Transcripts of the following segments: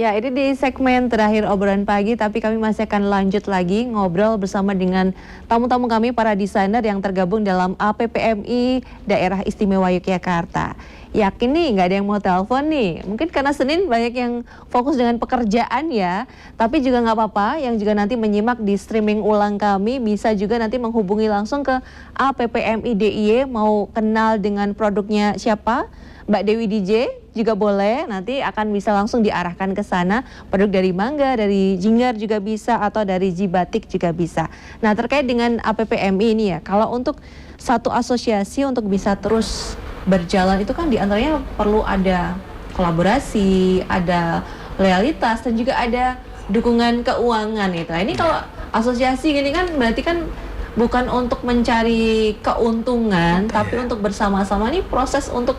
Ya, ini di segmen terakhir obrolan pagi, tapi kami masih akan lanjut lagi ngobrol bersama dengan tamu-tamu kami, para desainer yang tergabung dalam APPMI Daerah Istimewa Yogyakarta. Yakin nih nggak ada yang mau telepon nih, mungkin karena Senin banyak yang fokus dengan pekerjaan ya, tapi juga nggak apa-apa, yang juga nanti menyimak di streaming ulang kami bisa juga nanti menghubungi langsung ke APPMI DIY, mau kenal dengan produknya siapa, Mbak Dewi DJ juga boleh, nanti akan bisa langsung diarahkan ke sana. Produk dari mangga, dari jinggar juga bisa, atau dari jibatik juga bisa. Nah, terkait dengan APPMI ini ya, kalau untuk satu asosiasi untuk bisa terus berjalan itu kan diantaranya perlu ada kolaborasi, ada loyalitas, dan juga ada dukungan keuangan itu. Nah, ini kalau asosiasi gini kan berarti kan bukan untuk mencari keuntungan, tapi untuk bersama-sama nih proses untuk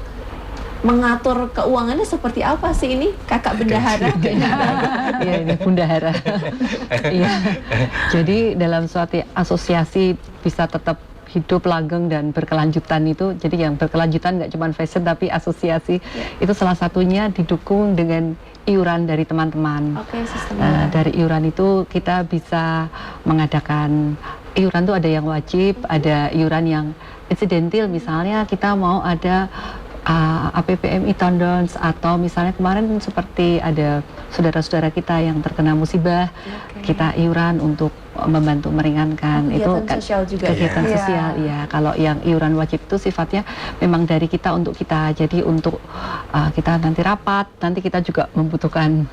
mengatur keuangannya seperti apa sih ini, Kakak Bendahara? Iya, ini Bendahara. Iya. Jadi dalam suatu asosiasi bisa tetap hidup langgeng dan berkelanjutan itu, jadi yang berkelanjutan nggak cuma fashion tapi asosiasi itu salah satunya didukung dengan iuran dari teman-teman. Dari iuran itu kita bisa mengadakan iuran tuh ada yang wajib, ada iuran yang insidental, misalnya kita mau ada APPMI Tondons, atau misalnya kemarin seperti ada saudara-saudara kita yang terkena musibah, kita iuran untuk membantu meringankan. Itu sosial juga, kegiatan sosial ya. Kalau yang iuran wajib itu sifatnya memang dari kita untuk kita, jadi untuk kita nanti rapat, nanti kita juga membutuhkan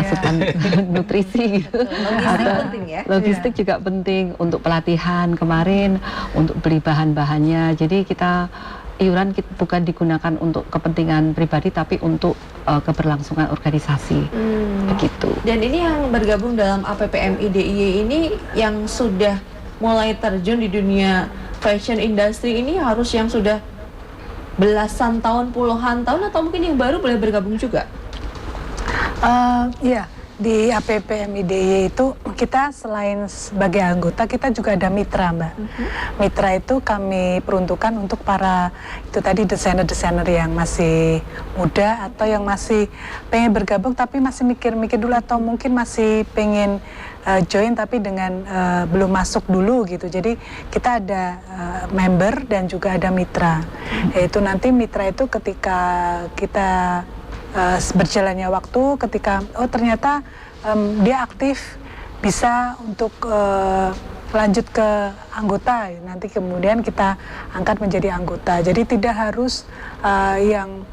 asupan nutrisi gitu. Logistik penting ya. Logistik juga penting untuk pelatihan kemarin, untuk beli bahan-bahannya. Jadi kita iuran bukan digunakan untuk kepentingan pribadi, tapi untuk keberlangsungan organisasi. Begitu. Dan ini yang bergabung dalam APPMI DIY ini yang sudah mulai terjun di dunia fashion industry ini harus yang sudah belasan tahun, puluhan tahun, atau mungkin yang baru boleh bergabung juga? Iya. Di APPMI DIY itu kita selain sebagai anggota, kita juga ada mitra, Mbak. Mitra itu kami peruntukkan untuk para itu tadi desainer-desainer yang masih muda atau yang masih pengen bergabung tapi masih mikir-mikir dulu, atau mungkin masih pengen join tapi dengan belum masuk dulu gitu. Jadi kita ada member dan juga ada mitra. Yaitu nanti mitra itu ketika kita berjalannya waktu, ketika ternyata dia aktif, bisa untuk lanjut ke anggota, nanti kemudian kita angkat menjadi anggota. Jadi tidak harus yang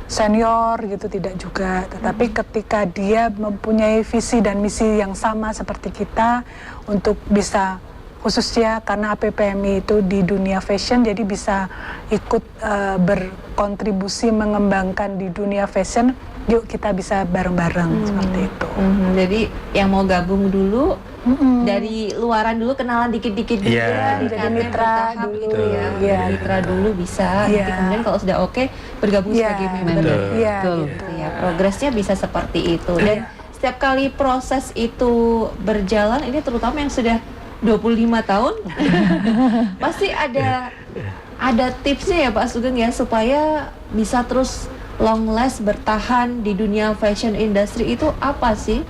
senior gitu, tidak juga, tetapi ketika dia mempunyai visi dan misi yang sama seperti kita untuk bisa, khususnya karena APPMI itu di dunia fashion, jadi bisa ikut berkontribusi mengembangkan di dunia fashion. Yuk kita bisa bareng-bareng seperti itu. Jadi yang mau gabung dulu dari luaran dulu, kenalan dikit-dikit dulu, jadi mitra dulu gitu ya. Mitra dulu bisa. Nanti kemudian kalau sudah oke bergabung sebagai member. Gitu ya. Progresnya bisa seperti itu. Dan setiap kali proses itu berjalan, ini terutama yang sudah 25 tahun pasti ada tipsnya ya Pak Sugeng ya, supaya bisa terus long last, bertahan di dunia fashion industry. Itu apa sih?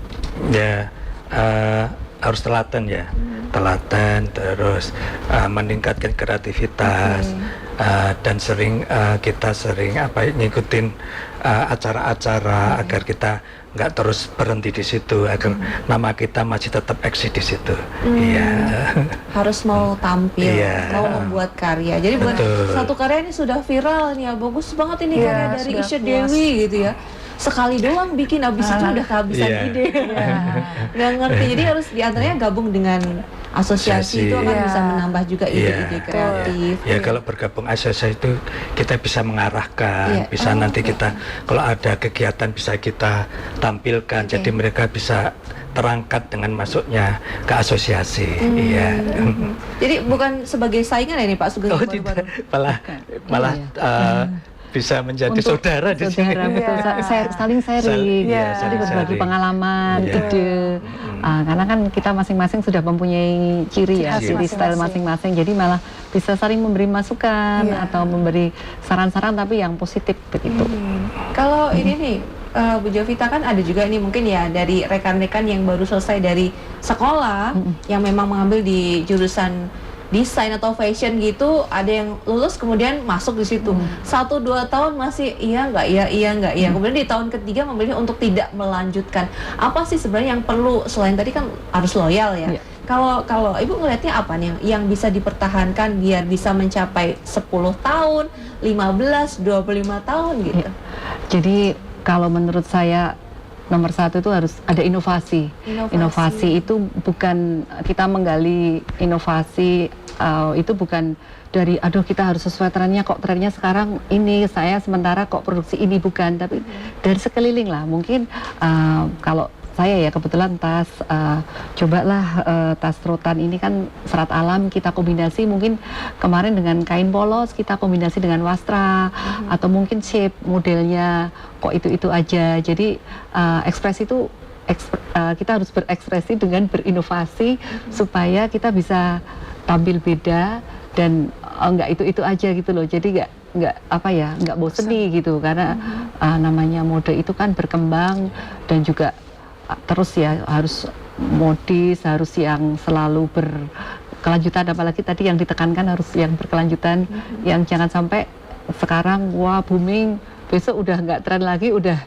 Ya, harus telaten ya, telaten, terus meningkatkan kreativitas, dan kita sering ngikutin acara-acara agar kita nggak terus berhenti di situ, agar nama kita masih tetap eksis di situ. Harus mau tampil, mau membuat karya. Jadi bukan satu karya ini sudah viral nih ya, bagus banget ini karya dari Isya Dewi gitu ya. Sekali doang bikin, abis itu udah kehabisan ide. Nggak ngerti. Jadi harus diantaranya gabung dengan asosiasi itu akan bisa menambah juga ide-ide kreatif. Ya, kalau bergabung asosiasi itu kita bisa mengarahkan, bisa nanti kita kalau ada kegiatan bisa kita tampilkan. Jadi mereka bisa terangkat dengan masuknya ke asosiasi. Jadi bukan sebagai saingan ya nih Pak Sugeng? Oh tidak, malah bisa menjadi saudara di sini. Saling sharing, jadi berbagi pengalaman, ide. Karena kan kita masing-masing sudah mempunyai ciri style masing-masing, jadi malah bisa saling memberi masukan atau memberi saran-saran tapi yang positif begitu. Kalau ini nih Bu Jovita, kan ada juga nih mungkin ya dari rekan-rekan yang baru selesai dari sekolah yang memang mengambil di jurusan desain atau fashion gitu, ada yang lulus kemudian masuk di situ 1-2 tahun masih iya nggak ya, kemudian di tahun ketiga memilih untuk tidak melanjutkan. Apa sih sebenarnya yang perlu, selain tadi kan harus loyal ya? Kalau Ibu ngelihatnya apa nih yang bisa dipertahankan biar bisa mencapai 10 tahun, 15, 25 tahun gitu? Jadi kalau menurut saya nomor satu itu harus ada inovasi. Inovasi itu bukan kita menggali inovasi, itu bukan dari aduh kita harus sesuai trennya, kok trennya sekarang ini, saya sementara kok produksi ini, bukan, tapi dari sekeliling lah. Mungkin kalau saya ya kebetulan tas, cobalah tas rotan ini kan serat alam, kita kombinasi mungkin kemarin dengan kain polos, kita kombinasi dengan wastra, atau mungkin shape modelnya kok itu aja. Jadi ekspresi itu kita harus berekspresi dengan berinovasi supaya kita bisa tampil beda dan nggak itu aja gitu loh. Jadi nggak boseni gitu, karena namanya mode itu kan berkembang dan juga terus ya harus modis, harus yang selalu berkelanjutan, apalagi tadi yang ditekankan harus yang berkelanjutan, yang jangan sampai sekarang wah booming, besok udah nggak tren lagi, udah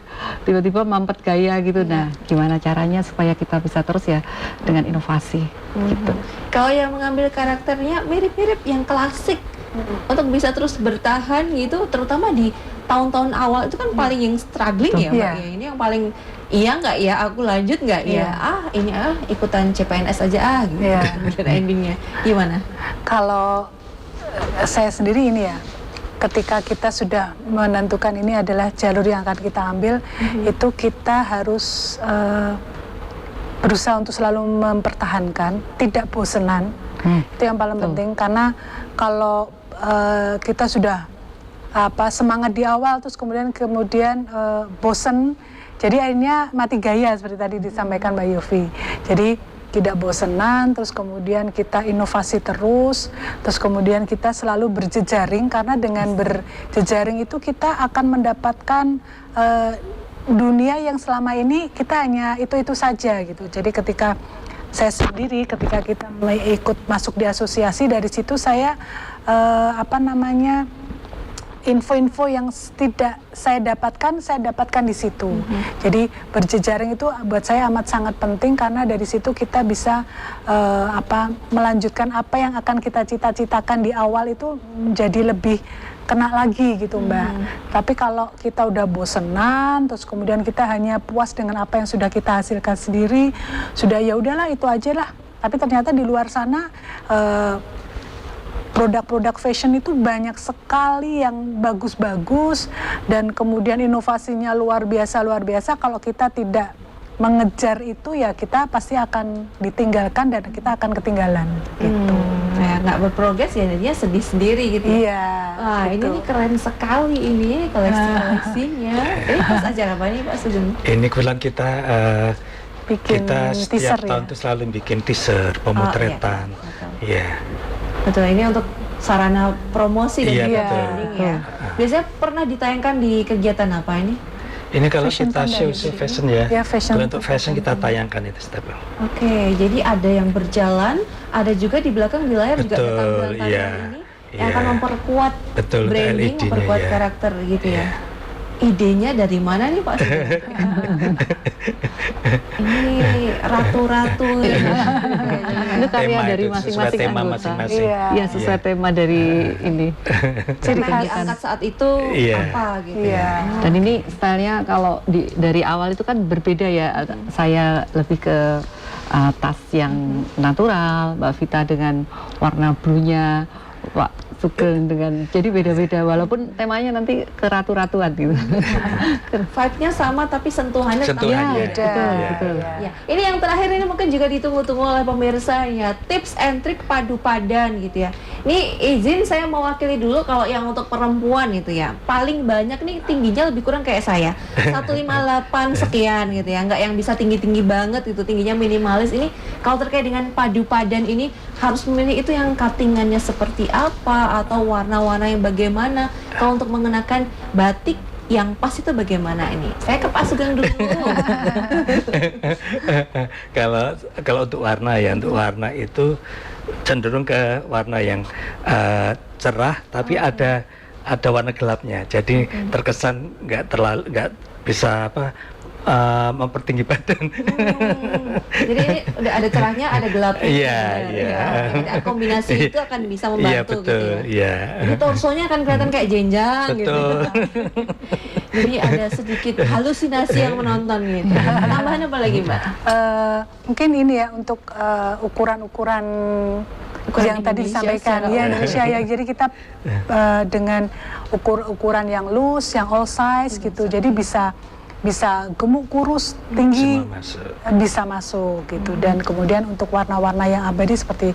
tiba-tiba mampet gaya gitu. Nah, gimana caranya supaya kita bisa terus ya dengan inovasi gitu. Kalau yang mengambil karakternya mirip-mirip yang klasik untuk bisa terus bertahan gitu, terutama di tahun-tahun awal itu kan paling yang struggling ya Mbak ya. Ini yang paling iya nggak ya, aku lanjut nggak ya, ini ikutan CPNS aja gitu. Dan endingnya gimana? Kalau saya sendiri ini ya, ketika kita sudah menentukan ini adalah jalur yang akan kita ambil, itu kita harus berusaha untuk selalu mempertahankan, tidak bosenan. Itu yang paling penting, karena kalau kita sudah semangat di awal terus kemudian bosen, jadi akhirnya mati gaya seperti tadi disampaikan Mbak Yofi. Jadi tidak bosenan, terus kemudian kita inovasi terus kemudian kita selalu berjejaring, karena dengan berjejaring itu kita akan mendapatkan dunia yang selama ini kita hanya itu saja gitu. Jadi ketika saya sendiri, ketika kita mulai ikut masuk di asosiasi, dari situ saya info-info yang tidak saya dapatkan di situ. Jadi berjejaring itu buat saya amat sangat penting, karena dari situ kita bisa melanjutkan apa yang akan kita cita-citakan di awal itu menjadi lebih kena lagi gitu Mbak. Tapi kalau kita udah bosenan, terus kemudian kita hanya puas dengan apa yang sudah kita hasilkan sendiri, sudah ya udahlah itu aja lah. Tapi ternyata di luar sana produk-produk fashion itu banyak sekali yang bagus-bagus, dan kemudian inovasinya luar biasa. Kalau kita tidak mengejar itu ya kita pasti akan ditinggalkan dan kita akan ketinggalan gitu. Ya, nggak berprogres ya jadinya sedih sendiri gitu ya. Iya. Wah, gitu. ini nih keren sekali ini koleksi-koleksinya. Ini pas acara apa nih Pak Sugeng? Ini kebetulan kita setiap teaser, tahun tuh selalu bikin teaser pemotretan. Betul, ini untuk sarana promosi dan juga branding ya. Biasanya pernah ditayangkan di kegiatan apa ini? Ini kalau Fashion kita show fashion ya, fashion. kalau untuk fashion kita tayangkan itu setiap. Oke, jadi ada yang berjalan, ada juga di belakang di layar juga ada tampilan-tampilan ini yang akan memperkuat branding, memperkuat karakter gitu ya. Idenya dari mana nih Pak Sugeng? Ini ratu-ratu Itu karya dari masing-masing anggota. Iya, sesuai tema dari ini. Jadi diangkat saat itu apa gitu ya. Dan ini stylenya kalau dari awal itu kan berbeda ya. Saya lebih ke tas yang natural, Mbak Vita dengan warna blue-nya, Pak Sugeng dengan, jadi beda-beda walaupun temanya nanti ke ratu-ratuan gitu. Vibe-nya sama tapi sentuhannya beda. Betul. Ya, ini yang terakhir ini mungkin juga ditunggu-tunggu oleh pemirsa ya, tips and trik padu padan gitu ya. Ini izin saya mewakili dulu kalau yang untuk perempuan gitu ya. Paling banyak nih tingginya lebih kurang kayak saya. 158 sekian gitu ya. Enggak yang bisa tinggi-tinggi banget gitu, tingginya minimalis. Ini kalau terkait dengan padu padan ini harus memilih itu yang cuttingannya seperti apa atau warna-warna yang bagaimana. Kalau untuk mengenakan batik yang pas itu bagaimana ini? Saya ke Pak Sugeng dulu. Kalau untuk warna itu cenderung ke warna yang cerah, tapi ada warna gelapnya. Jadi terkesan nggak bisa mempertinggi badan. Jadi ini udah ada cerahnya, ada gelapnya. Iya. Jadi kombinasi itu akan bisa membantu Iya, betul, gitu ya. iya. Jadi torsonya akan kelihatan kayak jenjang gitu. Betul. Jadi ada sedikit halusinasi yang menonton gitu. Tambahan apa lagi, Mbak? Mungkin ini ya untuk ukuran-ukuran yang tadi Indonesia disampaikan secara ya Indonesia ya. Jadi kita dengan ukuran yang loose, yang all size gitu. Jadi bisa gemuk, kurus, tinggi, Semua masuk. bisa masuk gitu. Dan kemudian untuk warna-warna yang abadi seperti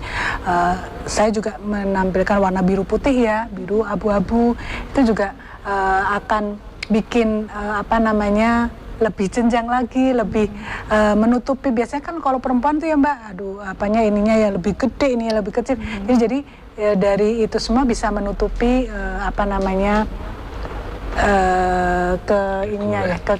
saya juga menampilkan warna biru putih ya, biru abu-abu, itu juga akan bikin lebih jenjang lagi, lebih menutupi. Biasanya kan kalau perempuan tuh ya Mbak, ininya ya lebih gede, ini ya lebih kecil. Jadi dari itu semua bisa menutupi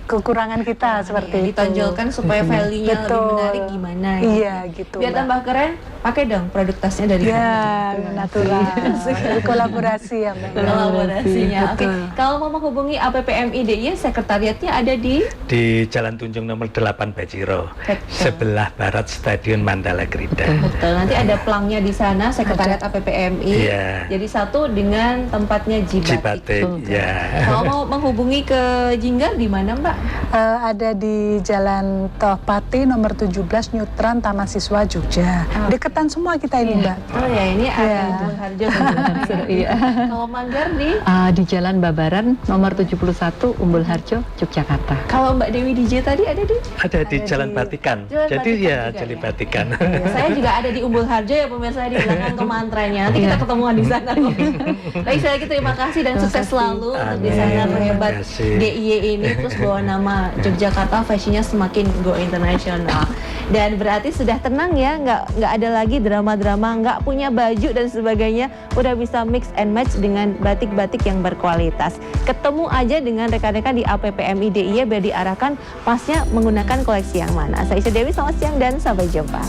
kekurangan kita seperti itu. Ditonjolkan supaya value-nya lebih Betul. menarik gimana gitu. Iya gitu. Biar Mbak. tambah keren, pakai dong produk tasnya dari Ya, natural. Dari kolaborasi ya Mbak. kolaborasinya. Oke, Betul. kalau mau menghubungi APPMI DIY, sekretariatnya ada Di Jalan Tunjung nomor 8 Bajiro, Betul. sebelah barat Stadion Mandala Krida. Betul, nanti ada pelangnya di sana, sekretariat APPMI. Iya. Jadi satu dengan tempatnya Jibatik. Cibatik, ya. Kalau mau menghubungi ke Jinggar di mana, Mbak? Ada di Jalan Tohpati nomor 17 Nyutran Taman Siswa Jogja. Deketan semua kita ini Mbak. Oh ya, ini ada Iya. Umbul Harjo sebenarnya. Iya. Kalau Manggar Di Jalan Babaran nomor 71 Umbul Harjo, Yogyakarta. kalau Mbak Dewi DJ tadi ada di? Ada di Jalan Batikan. Jalan Jadi Batikan ya, juga Jalan ya? Batikan. Saya juga ada di Umbul Harjo ya pemirsa, di belakang kemantranya. Nanti kita ketemuan di sana. Baik, sekali lagi terima kasih dan sukses selalu untuk Amin. desainer Terima hebat kasih. DIY ini, terus bawa nama Yogyakarta fashionnya semakin go internasional. Dan berarti sudah tenang ya, nggak ada lagi drama-drama, nggak punya baju dan sebagainya, udah bisa mix and match dengan batik-batik yang berkualitas. Ketemu aja dengan rekan-rekan di APPMI DIY biar diarahkan pasnya menggunakan koleksi yang mana. Saya Isya Dewi, selamat siang dan sampai jumpa.